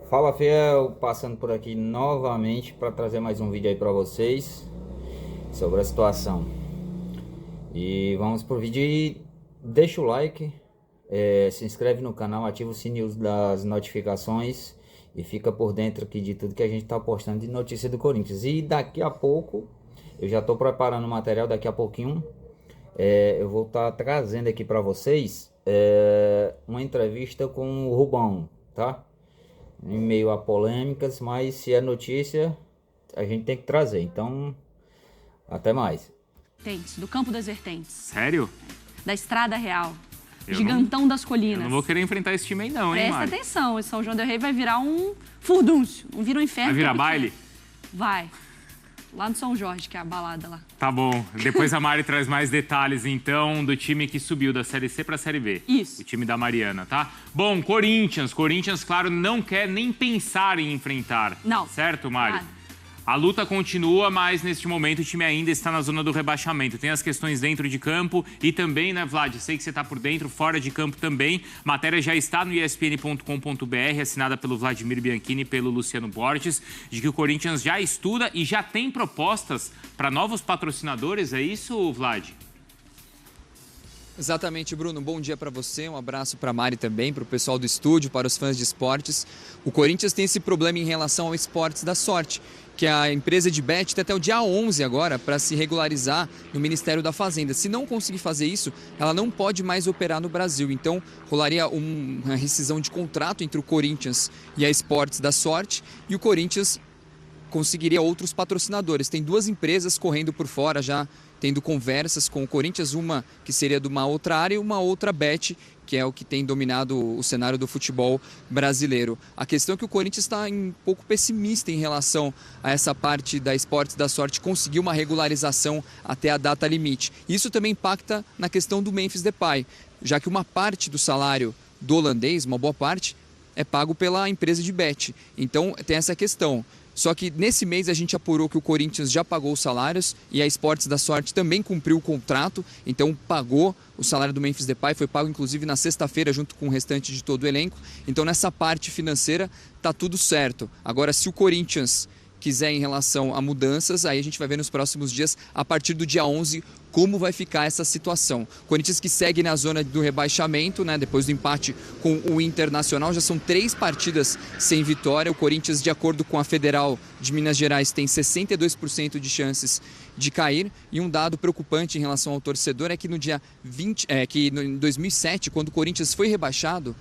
Fala Fiel, passando por aqui novamente para trazer mais um vídeo aí para vocês sobre a situação. E vamos pro vídeo e deixa o like, se inscreve no canal, ativa o sininho das notificações e fica por dentro aqui de tudo que a gente tá postando de notícia do Corinthians. E daqui a pouco, eu já tô preparando o material, daqui a pouquinho eu vou estar trazendo aqui para vocês uma entrevista com o Rubão, tá? Em meio a polêmicas, mas se é notícia, a gente tem que trazer. Então, até mais. Do Campo das Vertentes. Sério? Da Estrada Real. Eu Gigantão das Colinas. Eu não vou querer enfrentar esse time aí não, hein, Presta Mari? atenção, esse São João del Rei vai virar um furdúncio. Não vira um inferno. Vai virar baile? Vai. Lá no São Jorge, que é a balada lá. Tá bom. Depois a Mari traz mais detalhes, então, do time que subiu da Série C pra Série B. Isso. O time da Mariana, tá? Bom, Corinthians, claro, não quer nem pensar em enfrentar. Não. Certo, Mari? Nada. A luta continua, mas neste momento o time ainda está na zona do rebaixamento. Tem as questões dentro de campo e também, né, Vlad? Sei que você está por dentro, fora de campo também. Matéria já está no espn.com.br, assinada pelo Vladimir Bianchini e pelo Luciano Borges, de que o Corinthians já estuda e já tem propostas para novos patrocinadores. É isso, Vlad? Exatamente, Bruno. Bom dia para você, um abraço para a Mari também, para o pessoal do estúdio, para os fãs de esportes. O Corinthians tem esse problema em relação ao Esportes da Sorte, que a empresa de bet tem até o dia 11 agora para se regularizar no Ministério da Fazenda. Se não conseguir fazer isso, ela não pode mais operar no Brasil. Então, rolaria uma rescisão de contrato entre o Corinthians e a Esportes da Sorte, e o Corinthians conseguiria outros patrocinadores. Tem duas empresas correndo por fora já, tendo conversas com o Corinthians, uma que seria de uma outra área e uma outra bet, que é o que tem dominado o cenário do futebol brasileiro. A questão é que o Corinthians está um pouco pessimista em relação a essa parte da Esportes da Sorte conseguir uma regularização até a data limite. Isso também impacta na questão do Memphis Depay, já que uma parte do salário do holandês, uma boa parte, é pago pela empresa de bet. Então tem essa questão. Só que nesse mês a gente apurou que o Corinthians já pagou os salários e a Esportes da Sorte também cumpriu o contrato, então pagou o salário do Memphis Depay, foi pago inclusive na sexta-feira junto com o restante de todo o elenco. Então nessa parte financeira tá tudo certo. Agora, se o Corinthians quiser em relação a mudanças, aí a gente vai ver nos próximos dias, a partir do dia 11, como vai ficar essa situação. Corinthians que segue na zona do rebaixamento, né, depois do empate com o Internacional, já são 3 partidas sem vitória. O Corinthians, de acordo com a Federal de Minas Gerais, tem 62% de chances de cair. E um dado preocupante em relação ao torcedor é que em 2007, quando o Corinthians foi rebaixado,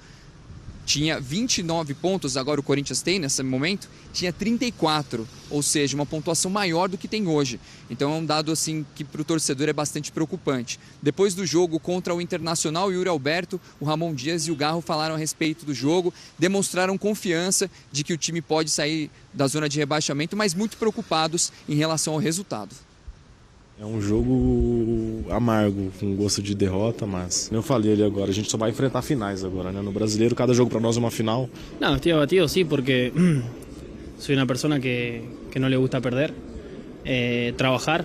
tinha 29 pontos, agora o Corinthians tem nesse momento, tinha 34, ou seja, uma pontuação maior do que tem hoje. Então é um dado assim que para o torcedor é bastante preocupante. Depois do jogo contra o Internacional, o Yuri Alberto, o Ramon Dias e o Garro falaram a respeito do jogo, demonstraram confiança de que o time pode sair da zona de rebaixamento, mas muito preocupados em relação ao resultado. É um jogo amargo, com gosto de derrota, mas como eu falei ali agora, a gente só vai enfrentar finais agora, né? No Brasileiro, cada jogo para nós é uma final. No, estoy abatido sí, porque soy una persona que no le gusta perder. Trabajar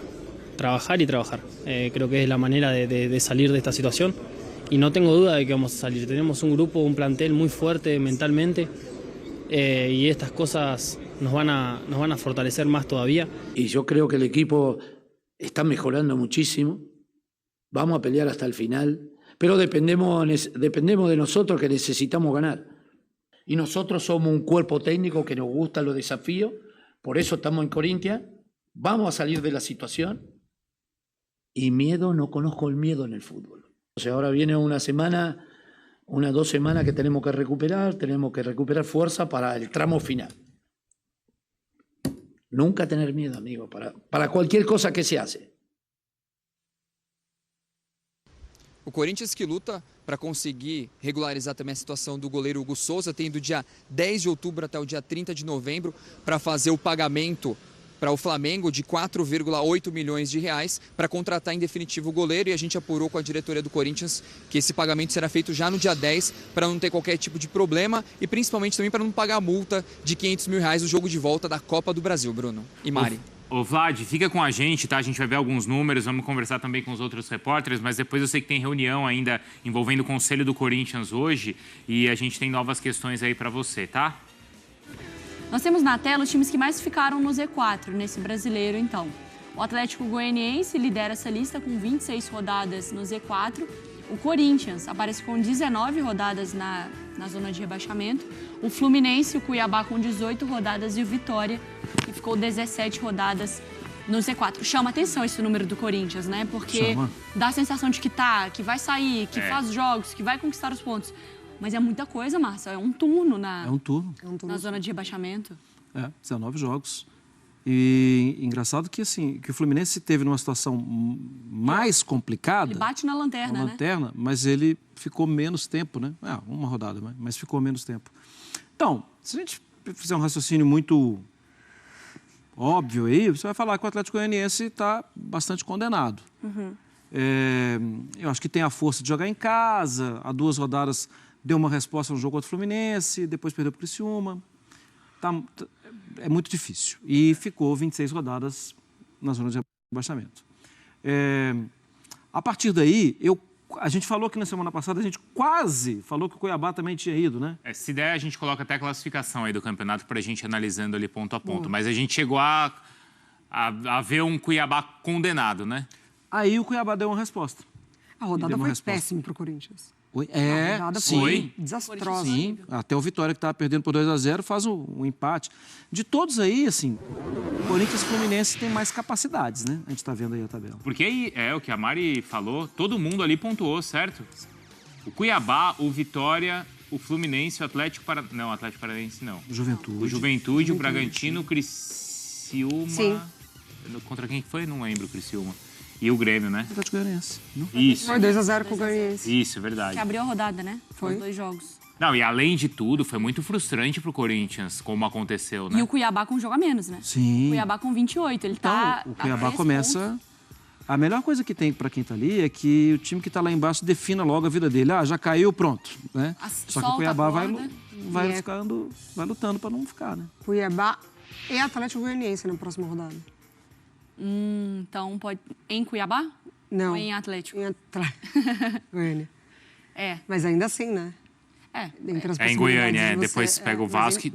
y trabajar. Creo que es la manera de salir de esta situación y no tengo duda de que vamos a salir. Tenemos un grupo, un plantel muy fuerte mentalmente y estas cosas nos van a fortalecer más todavía. Y yo creo que el equipo está mejorando muchísimo, vamos a pelear hasta el final, pero dependemos de nosotros que necesitamos ganar. Y nosotros somos un cuerpo técnico que nos gustan los desafíos, por eso estamos en Corinthians, vamos a salir de la situación y miedo, no conozco el miedo en el fútbol. O sea, ahora viene una semana, 2 semanas que tenemos que recuperar fuerza para el tramo final. Nunca tener miedo, amigo, para cualquier cosa que se hace. O Corinthians que luta para conseguir regularizar também a situação do goleiro Hugo Souza, tem do dia 10 de outubro até o dia 30 de novembro para fazer o pagamento para o Flamengo de 4,8 milhões de reais para contratar em definitivo o goleiro, e a gente apurou com a diretoria do Corinthians que esse pagamento será feito já no dia 10 para não ter qualquer tipo de problema e principalmente também para não pagar a multa de R$500 mil no jogo de volta da Copa do Brasil, Bruno e Mari. Ô Vlad, fica com a gente, tá? A gente vai ver alguns números, vamos conversar também com os outros repórteres, mas depois eu sei que tem reunião ainda envolvendo o Conselho do Corinthians hoje e a gente tem novas questões aí para você, tá? Nós temos na tela os times que mais ficaram no Z4, nesse brasileiro, então. O Atlético Goianiense lidera essa lista com 26 rodadas no Z4. O Corinthians aparece com 19 rodadas na zona de rebaixamento. O Fluminense e o Cuiabá com 18 rodadas e o Vitória, que ficou 17 rodadas no Z4. Chama atenção esse número do Corinthians, né? Porque dá a sensação de que que vai sair, que faz jogos, que vai conquistar os pontos. Mas é muita coisa, Márcia. É um turno na zona de rebaixamento. 19 jogos. E engraçado que, assim, que o Fluminense teve numa situação mais complicada. Ele bate na lanterna, né? Mas ele ficou menos tempo, né? Uma rodada, mas ficou menos tempo. Então, se a gente fizer um raciocínio muito óbvio aí, você vai falar que o Atlético Goianiense está bastante condenado. Eu acho que tem a força de jogar em casa, há 2 rodadas deu uma resposta no jogo contra o Fluminense, depois perdeu para o Criciúma. É muito difícil. E ficou 26 rodadas na zona de rebaixamento. A partir daí, a gente falou que na semana passada, a gente quase falou que o Cuiabá também tinha ido, né? Se der, a gente coloca até a classificação aí do campeonato para a gente analisando ali ponto a ponto. Mas a gente chegou a ver um Cuiabá condenado, né? Aí o Cuiabá deu uma resposta. A rodada foi péssima para o Corinthians. A rodada foi desastrosa. Sim, até o Vitória, que estava perdendo por 2-0, faz um empate. De todos aí, assim, o Corinthians e o Fluminense tem mais capacidades, né? A gente está vendo aí a tabela. Porque aí, o que a Mari falou, todo mundo ali pontuou, certo? O Cuiabá, o Vitória, o Fluminense, o Atlético Paranaense... Não, o Atlético Paranaense não. O Juventude, o Bragantino, o Criciúma... Sim. Contra quem foi? Não lembro o Criciúma. E o Grêmio, né? O Atlético Goianiense. Isso. Foi 2-0 com o Goianiense. Isso, verdade. Que abriu a rodada, né? Foi. Os 2 jogos. Não, e além de tudo, foi muito frustrante pro Corinthians, como aconteceu, né? E o Cuiabá com um jogo a menos, né? Sim. O Cuiabá com 28, ele tá... O Cuiabá começa... A melhor coisa que tem para quem tá ali é que o time que tá lá embaixo defina logo a vida dele. Já caiu, pronto, né? Só que o Cuiabá vai lutando para não ficar, né? Cuiabá e Atlético Goianiense na próxima rodada. Então pode... Em Cuiabá? Não. Ou em Atlético? Em Atlético. Goiânia. É. Mas ainda assim, né? Em Goiânia, depois pega o Vasco.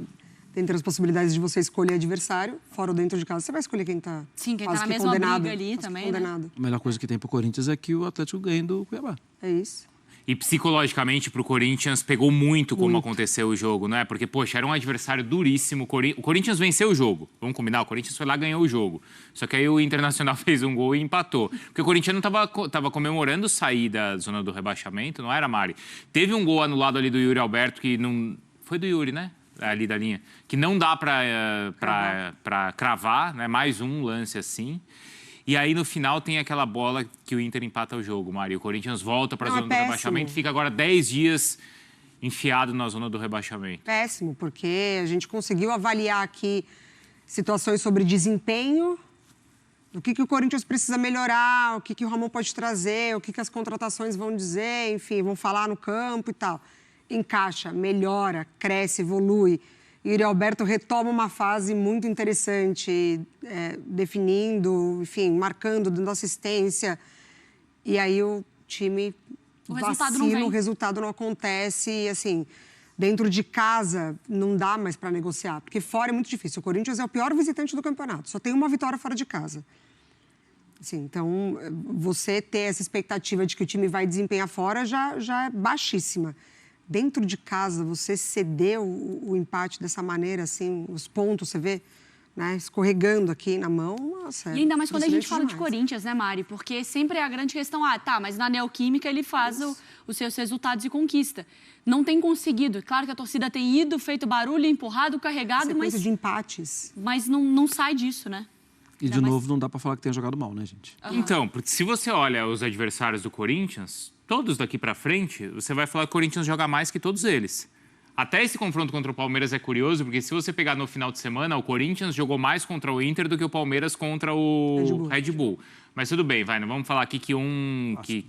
Dentre as possibilidades de você escolher adversário, fora ou dentro de casa, você vai escolher quem tá... Sim, quem tá quase na que mesma condenado, briga ali quase também, que condenado. né? A melhor coisa que tem pro Corinthians é que o Atlético ganha do Cuiabá. É isso. E psicologicamente pro Corinthians pegou muito como aconteceu o jogo, não é? Porque, poxa, era um adversário duríssimo. O Corinthians venceu o jogo. Vamos combinar? O Corinthians foi lá e ganhou o jogo. Só que aí o Internacional fez um gol e empatou. Porque o Corinthians não tava comemorando sair da zona do rebaixamento, não era, Mari? Teve um gol anulado ali do Yuri Alberto, que não... Foi do Yuri, né? Ali da linha. Que não dá pra cravar, né? Mais um lance assim. E aí, no final, tem aquela bola que o Inter empata o jogo, Mari. O Corinthians volta para a zona do rebaixamento, fica agora 10 dias enfiado na zona do rebaixamento. Péssimo, porque a gente conseguiu avaliar aqui situações sobre desempenho, o que o Corinthians precisa melhorar, o que o Ramon pode trazer, o que as contratações vão dizer, enfim, vão falar no campo e tal. Encaixa, melhora, cresce, evolui. Yuri Alberto retoma uma fase muito interessante, definindo, enfim, marcando, dando assistência. E aí o time vacila, o resultado não acontece. E, assim, dentro de casa não dá mais para negociar, porque fora é muito difícil. O Corinthians é o pior visitante do campeonato, só tem uma vitória fora de casa. Assim, então, você ter essa expectativa de que o time vai desempenhar fora já é baixíssima. Dentro de casa, você ceder o empate dessa maneira, assim, os pontos, você vê, né, escorregando aqui na mão, nossa. E ainda mais quando a gente fala de Corinthians, né, Mari? Porque sempre é a grande questão, mas na Neoquímica ele faz os seus resultados e conquista. Não tem conseguido. Claro que a torcida tem ido, feito barulho, empurrado, carregado, mas... de empates. Mas não sai disso, né? E, de novo, não dá para falar que tenha jogado mal, né, gente? Então, porque se você olha os adversários do Corinthians... Todos daqui pra frente, você vai falar que o Corinthians joga mais que todos eles. Até esse confronto contra o Palmeiras é curioso, porque se você pegar no final de semana, o Corinthians jogou mais contra o Inter do que o Palmeiras contra o Red Bull. Mas tudo bem, não vamos falar aqui que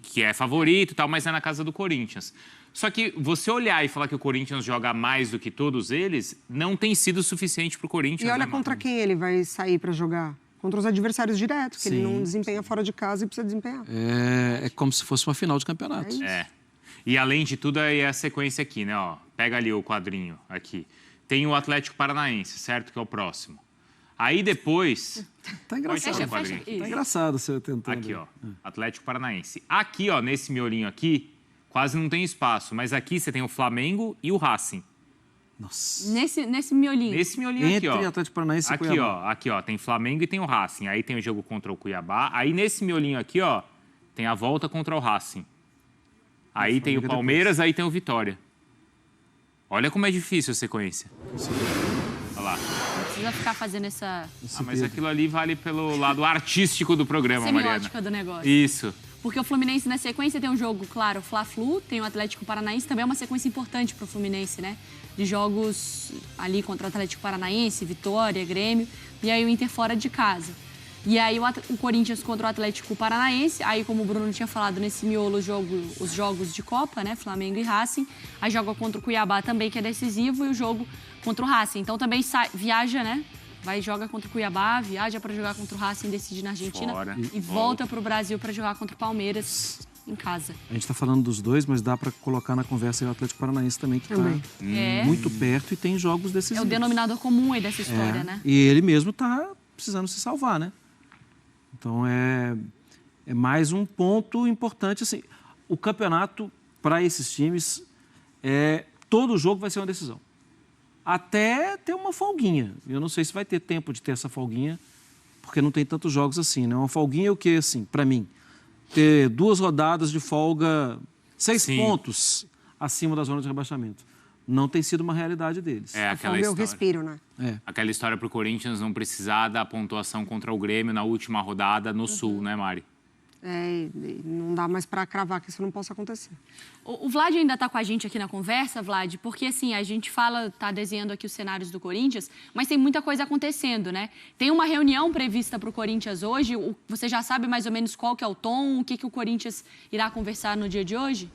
que é favorito e tal, mas é na casa do Corinthians. Só que você olhar e falar que o Corinthians joga mais do que todos eles, não tem sido suficiente pro Corinthians. E olha contra quem ele vai sair para jogar. Contra os adversários diretos, que ele não desempenha fora de casa e precisa desempenhar. É como se fosse uma final de campeonato. E além de tudo, aí é a sequência aqui, né? Pega ali o quadrinho aqui. tem o Atlético Paranaense, certo? Que é o próximo. Aí depois... Tá engraçado. Fecha. Tá engraçado você tentando. Aqui, ó. Atlético Paranaense. Aqui, ó, nesse miolinho aqui, quase não tem espaço. Mas aqui você tem o Flamengo e o Racing. Nossa. Nesse miolinho. Nesse miolinho aqui, ó. Entre Atlético Paranaense e aqui, Cuiabá. Aqui, ó. Tem Flamengo e tem o Racing. Aí tem o jogo contra o Cuiabá. Aí nesse miolinho aqui, ó, tem a volta contra o Racing. Aí tem o Palmeiras, depois. Aí tem o Vitória. Olha como é difícil a sequência. Olha lá. Não precisa ficar fazendo mas aquilo ali vale pelo lado artístico do programa, Mariana. Semiótica do negócio. Isso. Porque o Fluminense, na sequência, tem um jogo, claro, Fla-Flu, tem o Atlético Paranaense, também é uma sequência importante para o Fluminense, né? De jogos ali contra o Atlético Paranaense, Vitória, Grêmio, e aí o Inter fora de casa. E aí o Corinthians contra o Atlético Paranaense, aí como o Bruno tinha falado, nesse miolo os jogos de Copa, né, Flamengo e Racing, aí joga contra o Cuiabá também, que é decisivo, e o jogo contra o Racing. Então também viaja, né, joga contra o Cuiabá, viaja para jogar contra o Racing, decide na Argentina, e volta para o Brasil para jogar contra o Palmeiras em casa. A gente está falando dos dois, mas dá para colocar na conversa aí o Atlético Paranaense também, que está muito perto e tem jogos decisivos. É o denominador comum aí dessa história, né? E ele mesmo está precisando se salvar, né? Então, é mais um ponto importante. Assim, o campeonato, para esses times, todo jogo vai ser uma decisão. Até ter uma folguinha. Eu não sei se vai ter tempo de ter essa folguinha, porque não tem tantos jogos assim, né? Uma folguinha é o quê, assim, para mim? Ter 2 rodadas de folga, 6 pontos acima da zona de rebaixamento. Não tem sido uma realidade deles. É aquela história. Meu respiro, né? Aquela história para o Corinthians não precisar da pontuação contra o Grêmio na última rodada no Sul, né, Mari? Não dá mais para cravar que isso não possa acontecer. O Vlad ainda está com a gente aqui na conversa, Vlad, porque assim, a gente está desenhando aqui os cenários do Corinthians, mas tem muita coisa acontecendo, né? Tem uma reunião prevista para o Corinthians hoje, você já sabe mais ou menos qual que é o tom, o que o Corinthians irá conversar no dia de hoje?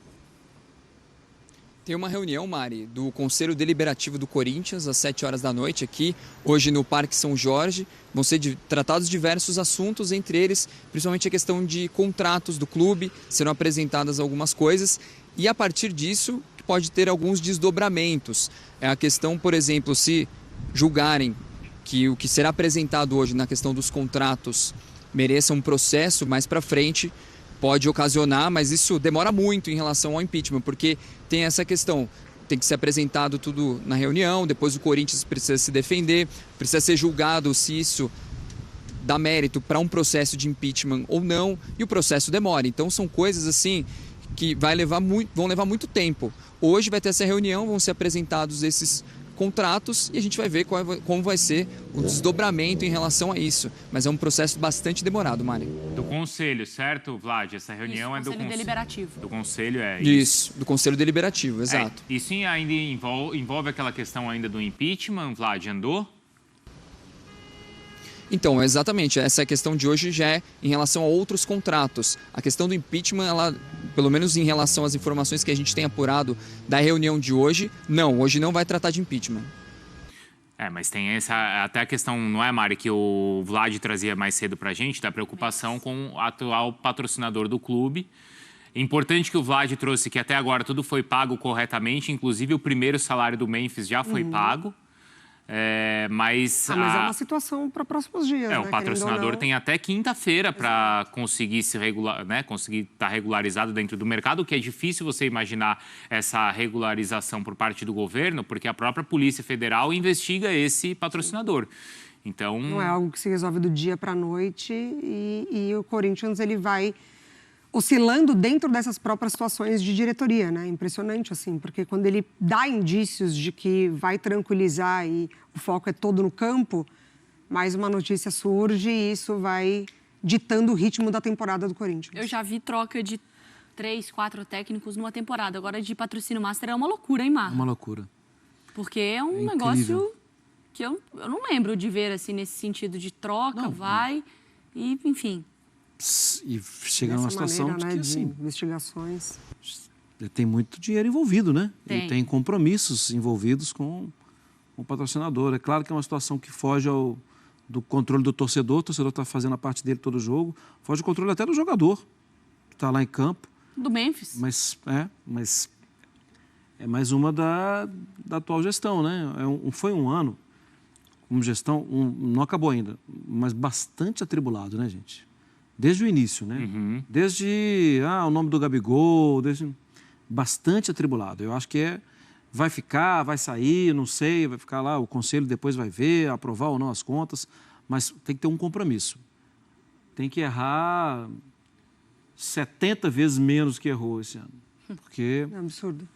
Tem uma reunião, Mari, do Conselho Deliberativo do Corinthians, às 7 horas da noite, aqui, hoje no Parque São Jorge. Vão ser tratados diversos assuntos, entre eles, principalmente a questão de contratos do clube, serão apresentadas algumas coisas. E, a partir disso, pode ter alguns desdobramentos. É a questão, por exemplo, se julgarem que o que será apresentado hoje na questão dos contratos mereça um processo mais para frente, pode ocasionar, mas isso demora muito em relação ao impeachment, porque tem essa questão, tem que ser apresentado tudo na reunião, depois o Corinthians precisa se defender, precisa ser julgado se isso dá mérito para um processo de impeachment ou não, e o processo demora. Então são coisas assim que vão levar muito tempo. Hoje vai ter essa reunião, vão ser apresentados esses contratos e a gente vai ver como vai ser o desdobramento em relação a isso. Mas é um processo bastante demorado, Mari. Do Conselho, certo, Vlad? Essa reunião isso, é do Conselho Deliberativo. Do Conselho, Isso, do Conselho Deliberativo, exato. Isso ainda envolve aquela questão ainda do impeachment, Vlad, andou? Então, exatamente, essa questão de hoje já é em relação a outros contratos. A questão do impeachment, ela, pelo menos em relação às informações que a gente tem apurado da reunião de hoje, hoje não vai tratar de impeachment. Mas tem até a questão, não é, Mari, que o Vlad trazia mais cedo pra gente, da preocupação com o atual patrocinador do clube. Importante que o Vlad trouxe que até agora tudo foi pago corretamente, inclusive o primeiro salário do Memphis já foi pago. Mas é uma situação para próximos dias, né? O patrocinador tem até quinta-feira para conseguir se regular, né? Conseguir estar regularizado dentro do mercado, que é difícil você imaginar essa regularização por parte do governo, porque a própria Polícia Federal investiga esse patrocinador. Então não é algo que se resolve do dia para a noite e o Corinthians ele vai oscilando dentro dessas próprias situações de diretoria, né? Impressionante, assim, porque quando ele dá indícios de que vai tranquilizar e o foco é todo no campo, mais uma notícia surge e isso vai ditando o ritmo da temporada do Corinthians. Eu já vi troca de 3, 4 técnicos numa temporada. Agora, de patrocínio master é uma loucura, hein, Mar? Uma loucura. Porque é um negócio que eu não lembro de ver, assim, nesse sentido de troca, e, enfim... E chega numa situação maneira, que, assim, de investigações. Tem muito dinheiro envolvido, né? Tem. E tem compromissos envolvidos com o patrocinador. É claro que é uma situação que foge do controle do torcedor. O torcedor está fazendo a parte dele todo jogo. Foge do controle até do jogador, que está lá em campo. Do Memphis. Mas é mais uma da atual gestão, né? Foi um ano, como gestão, não acabou ainda, mas bastante atribulado, né, gente? Desde o início, né? Desde o nome do Gabigol, bastante atribulado. Eu acho que vai ficar, vai sair, não sei, vai ficar lá, o conselho depois vai ver, aprovar ou não as contas, mas tem que ter um compromisso. Tem que errar 70 vezes menos que errou esse ano. Porque... É um absurdo.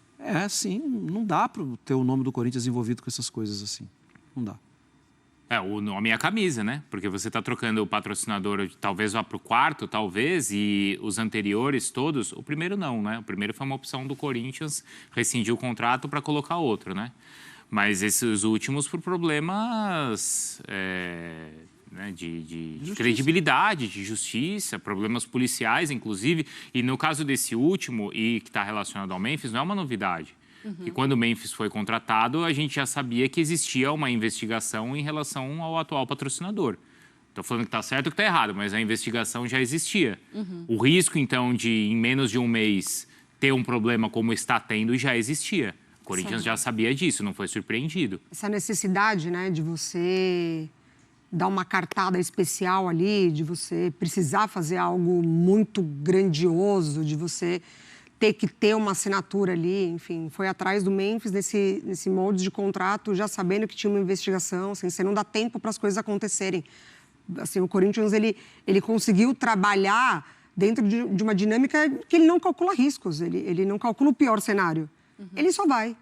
Sim, não dá para ter o nome do Corinthians envolvido com essas coisas assim. Não dá. O nome é a camisa, né? Porque você está trocando o patrocinador, talvez vá para o quarto, talvez, e os anteriores todos, o primeiro não, né? O primeiro foi uma opção do Corinthians rescindir o contrato para colocar outro, né? Mas esses últimos por problemas né, de credibilidade, de justiça, problemas policiais, inclusive. E no caso desse último, e que está relacionado ao Memphis, não é uma novidade. E quando o Memphis foi contratado, a gente já sabia que existia uma investigação em relação ao atual patrocinador. Estou falando que está certo ou que está errado, mas a investigação já existia. O risco, então, de em menos de um mês ter um problema como está tendo já existia. O Corinthians já sabia disso, não foi surpreendido. Essa necessidade, né, de você dar uma cartada especial ali, de você precisar fazer algo muito grandioso, de você ter que ter uma assinatura ali, enfim, foi atrás do Memphis nesse molde de contrato, já sabendo que tinha uma investigação, assim, você não dá tempo para as coisas acontecerem. Assim, o Corinthians, ele conseguiu trabalhar dentro de uma dinâmica que ele não calcula riscos, ele não calcula o pior cenário. Ele só vai.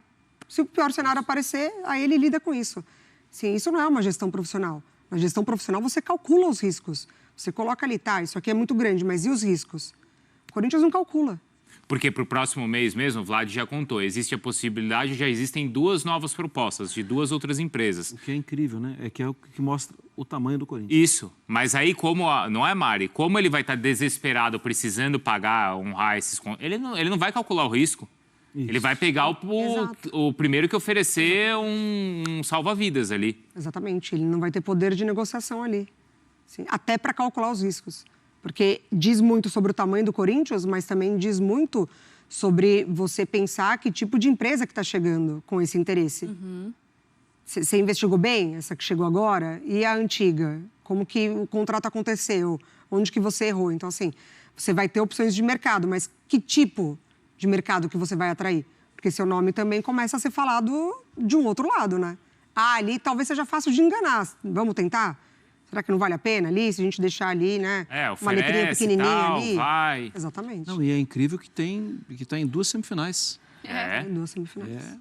Se o pior cenário aparecer, aí ele lida com isso. Sim, isso não é uma gestão profissional. Na gestão profissional, você calcula os riscos. Você coloca ali, tá, isso aqui é muito grande, mas e os riscos? O Corinthians não calcula. Porque para o próximo mês mesmo, o Vlad já contou, existe a possibilidade, já existem 2 novas propostas de 2 outras empresas. O que é incrível, né? É o que mostra o tamanho do Corinthians. Isso, mas aí não é, Mari? Como ele vai estar desesperado, precisando pagar, honrar esses... Ele não vai calcular o risco. Isso. Ele vai pegar o primeiro que oferecer um salva-vidas ali. Exatamente, ele não vai ter poder de negociação ali. Sim, até para calcular os riscos. Porque diz muito sobre o tamanho do Corinthians, mas também diz muito sobre você pensar que tipo de empresa que está chegando com esse interesse. Você investigou bem essa que chegou agora? E a antiga? Como que o contrato aconteceu? Onde que você errou? Então, assim, você vai ter opções de mercado, mas que tipo de mercado que você vai atrair? Porque seu nome também começa a ser falado de um outro lado, né? Ali talvez seja fácil de enganar. Vamos tentar? Será que não vale a pena ali, se a gente deixar ali, né? Uma letrinha pequenininha ali? Vai. Exatamente. Não, e é incrível que está em 2 semifinais. Em 2 semifinais.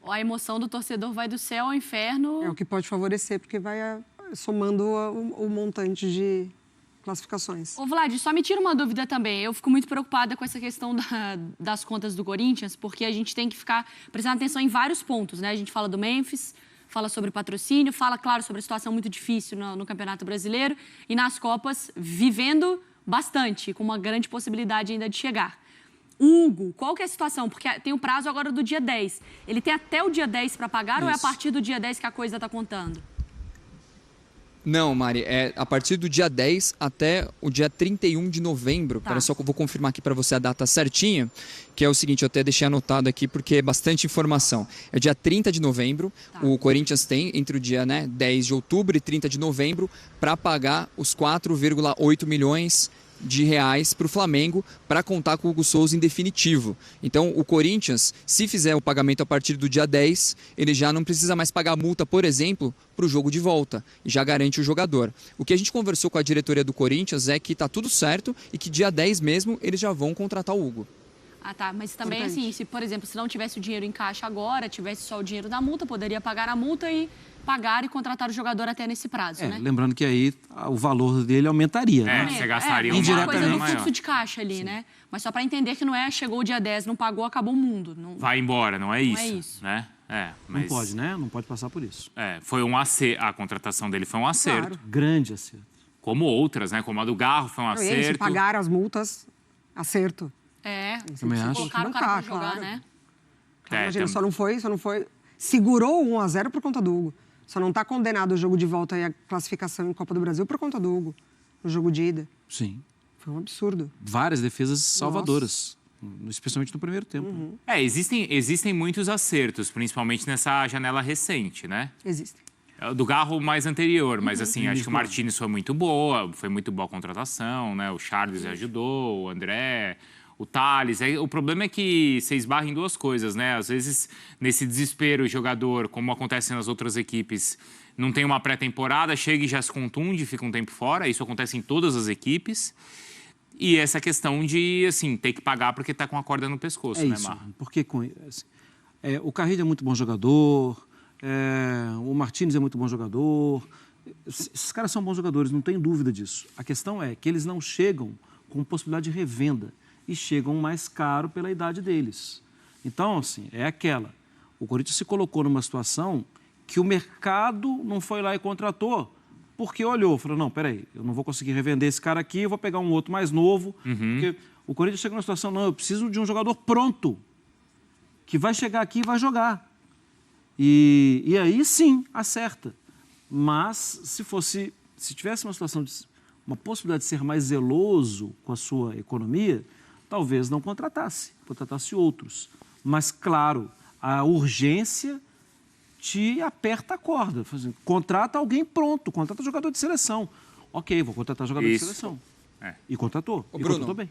A emoção do torcedor vai do céu ao inferno. É o que pode favorecer, porque vai somando o montante de classificações. Ô, Vlad, só me tira uma dúvida também. Eu fico muito preocupada com essa questão das contas do Corinthians, porque a gente tem que ficar prestando atenção em vários pontos, né? A gente fala do Memphis, fala sobre patrocínio, fala, claro, sobre a situação muito difícil no Campeonato Brasileiro e nas Copas, vivendo bastante, com uma grande possibilidade ainda de chegar. Hugo, qual que é a situação? Porque tem o prazo agora do dia 10. Ele tem até o dia 10 para pagar. Isso. Ou é a partir do dia 10 que a coisa está contando? Não, Mari, é a partir do dia 10 até o dia 31 de novembro. Tá. Só que eu vou confirmar aqui para você a data certinha, que é o seguinte, eu até deixei anotado aqui porque é bastante informação. É dia 30 de novembro, o Corinthians tem entre o dia 10 de outubro e 30 de novembro para pagar os 4,8 milhões de reais para o Flamengo para contar com o Hugo Souza em definitivo. Então, o Corinthians, se fizer o pagamento a partir do dia 10, ele já não precisa mais pagar multa, por exemplo, para o jogo de volta. E já garante o jogador. O que a gente conversou com a diretoria do Corinthians é que está tudo certo e que dia 10 mesmo eles já vão contratar o Hugo. Ah, tá. Mas também, assim, se, por exemplo, se não tivesse o dinheiro em caixa agora, tivesse só o dinheiro da multa, poderia pagar a multa e pagar e contratar o jogador até nesse prazo, né? Lembrando que aí o valor dele aumentaria, né? Você gastaria uma coisa do fluxo de caixa ali, né? Mas só para entender que não é chegou o dia 10, não pagou, acabou o mundo. Não... Vai embora, não é isso. Não é isso. Né? Mas... Não pode, né? Não pode passar por isso. Foi um acerto. A contratação dele foi um acerto. Claro. Grande acerto. Como outras, né? Como a do Garro foi um acerto. Eles pagaram as multas, acerto. Também acho. Colocaram o cara pra jogar, né? Claro, imagina, só não foi... Segurou o 1-0 por conta do Hugo. Só não está condenado o jogo de volta e a classificação em Copa do Brasil por conta do Hugo, no jogo de ida. Sim. Foi um absurdo. Várias defesas salvadoras. especialmente no primeiro tempo. Existem muitos acertos, principalmente nessa janela recente, né? Existem. Do Garro mais anterior, mas assim, acho que o Martínez foi muito boa a contratação, né? O Charles ajudou, o André, o Thales. O problema é que você esbarra em duas coisas, né? Às vezes, nesse desespero, o jogador, como acontece nas outras equipes, não tem uma pré-temporada, chega e já se contunde, fica um tempo fora. Isso acontece em todas as equipes. E essa questão de, assim, ter que pagar porque tá com a corda no pescoço, né, Marra? Porque assim, o Carrilho é muito bom jogador, o Martínez é muito bom jogador. Esses caras são bons jogadores, não tem dúvida disso. A questão é que eles não chegam com possibilidade de revenda e chegam mais caro pela idade deles. Então, assim, o Corinthians se colocou numa situação que o mercado não foi lá e contratou, porque olhou, falou, não, peraí, eu não vou conseguir revender esse cara aqui, eu vou pegar um outro mais novo, porque o Corinthians chegou numa situação, não, eu preciso de um jogador pronto, que vai chegar aqui e vai jogar. E aí, sim, acerta. Mas, se tivesse uma possibilidade de ser mais zeloso com a sua economia, talvez não contratasse outros. Mas, claro, a urgência te aperta a corda. Contrata alguém pronto, contrata jogador de seleção. Ok, vou contratar jogador de seleção. E contratou. Contratou bem.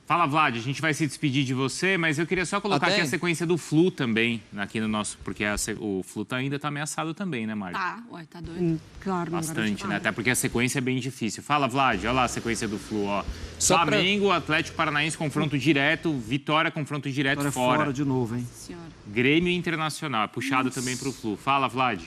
Fala, Vlad, a gente vai se despedir de você, mas eu queria só colocar aqui a sequência do Flu também, aqui no nosso, porque o Flu ainda tá ameaçado também, né, Mari? Tá, tá doido. Claro. Bastante, né? Até porque a sequência é bem difícil. Fala, Vlad, olha lá a sequência do Flu, ó. Flamengo, Atlético Paranaense, confronto direto, Vitória, confronto direto fora. De novo, hein? Senhora. Grêmio Internacional, puxado também pro Flu. Fala, Vlad.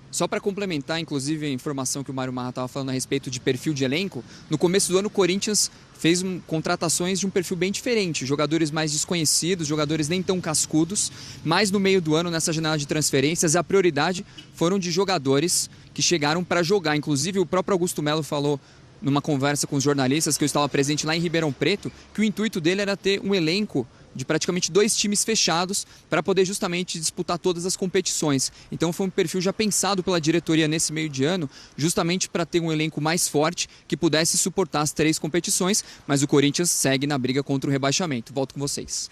Só para complementar, inclusive, a informação que o Mário Marra estava falando a respeito de perfil de elenco, no começo do ano o Corinthians fez contratações de um perfil bem diferente, jogadores mais desconhecidos, jogadores nem tão cascudos, mas no meio do ano, nessa janela de transferências, a prioridade foram de jogadores que chegaram para jogar. Inclusive, o próprio Augusto Melo falou numa conversa com os jornalistas, que eu estava presente lá em Ribeirão Preto, que o intuito dele era ter um elenco de praticamente 2 times fechados para poder justamente disputar todas as competições. Então foi um perfil já pensado pela diretoria nesse meio de ano, justamente para ter um elenco mais forte que pudesse suportar as 3 competições, mas o Corinthians segue na briga contra o rebaixamento. Volto com vocês.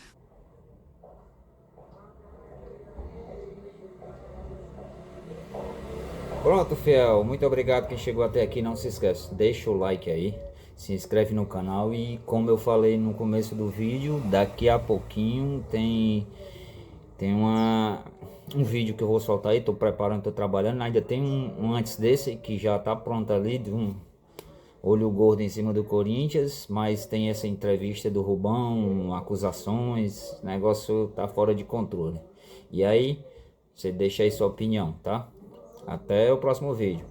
Pronto, fiel. Muito obrigado quem chegou até aqui. Não se esquece, deixa o like aí. Se inscreve no canal e, como eu falei no começo do vídeo, daqui a pouquinho tem um vídeo que eu vou soltar aí, tô preparando, tô trabalhando, ainda tem um antes desse que já tá pronto ali, de um olho gordo em cima do Corinthians, mas tem essa entrevista do Rubão, acusações, o negócio tá fora de controle. E aí, você deixa aí sua opinião, tá? Até o próximo vídeo.